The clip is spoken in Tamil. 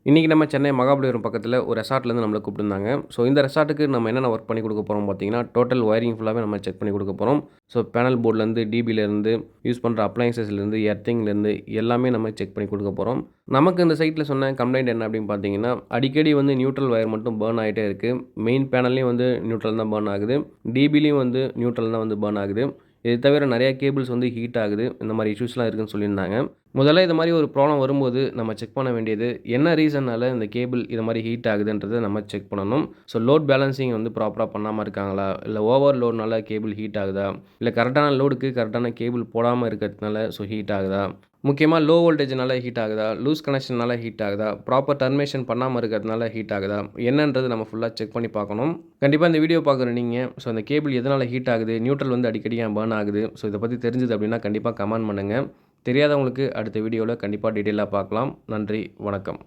இன்றைக்கி நம்ம சென்னை மகாபலிபுரம் பக்கத்தில் ஒரு ரெசார்ட்லேருந்து நம்மளை கூப்பிட்டுருந்தாங்க. ஸோ இந்த ரெசார்ட்டுக்கு நம்ம என்னென்ன ஒர்க் பண்ணி கொடுக்க போகிறோம் பார்த்தீங்கன்னா, டோட்டல் ஒயரிங் ஃபுல்லாகவே நம்ம செக் பண்ணி கொடுக்க போகிறோம். ஸோ பேனல் போர்ட்லேருந்து, டிபிலேருந்து, யூஸ் பண்ணுற அப்ளையன்சஸ்லேருந்து, எர்த்திங்லேருந்து எல்லாமே நம்ம செக் பண்ணி கொடுக்க போகிறோம். நமக்கு இந்த சைட்டில் சொன்ன கம்ப்ளைண்ட் என்ன அப்படின்னு பார்த்தீங்கன்னா, அடிக்கடி நியூட்ரல் ஒயர் மட்டும் பர்ன் ஆகிட்டே இருக்குது. மெயின் பேனல்லையும் நியூட்ரல் தான் பர்ன் ஆகுது. டிபிலையும் நியூட்ரல் தான் பர்ன் ஆகுது. இது தவிர நிறைய கேபிள்ஸ் ஹீட் ஆகுது. இந்த மாதிரி இஷ்யூஸ்லாம் இருக்குதுன்னு சொல்லியிருந்தாங்க. முதல்ல இது மாதிரி ஒரு ப்ராப்ளம் வரும்போது நம்ம செக் பண்ண வேண்டியது என்ன ரீசன்னால இந்த கேபிள் இது மாதிரி ஹீட் ஆகுதுன்றதை நம்ம செக் பண்ணணும். ஸோ லோட் பேலன்சிங் ப்ராப்பராக பண்ணாமல் இருக்காங்களா, இல்லை ஓவர் லோட்னால கேபிள் ஹீட் ஆகுதா, இல்லை கரெக்டான லோடுக்கு கரெக்டான கேபிள் போடாமல் இருக்கிறதுனால ஹீட் ஆகுதா, முக்கியமாக லோ வோல்டேஜ்னால ஹீட் ஆகுதா, லூஸ் கனெக்ஷனால ஹீட் ஆகுதா, ப்ராப்பர் டர்மினேஷன் பண்ணாமல் இருக்கிறதுனால ஹீட் ஆகுதா, என்னன்றது நம்ம ஃபுல்லாக செக் பண்ணி பார்க்கணும். கண்டிப்பாக இந்த வீடியோ பார்க்குற நீங்கள் அந்த கேபிள் எதனால் ஹீட் ஆகுது, நியூட்ரல் அடிக்கடி ஏன் பர்ன் ஆகுது, இதை பற்றி தெரிஞ்சது அப்படின்னா கண்டிப்பாக கமெண்ட் பண்ணுங்கள். தெரியாதவங்களுக்கு அடுத்த வீடியோவில் கண்டிப்பாக டீட்டெயிலாக பார்க்கலாம். நன்றி, வணக்கம்.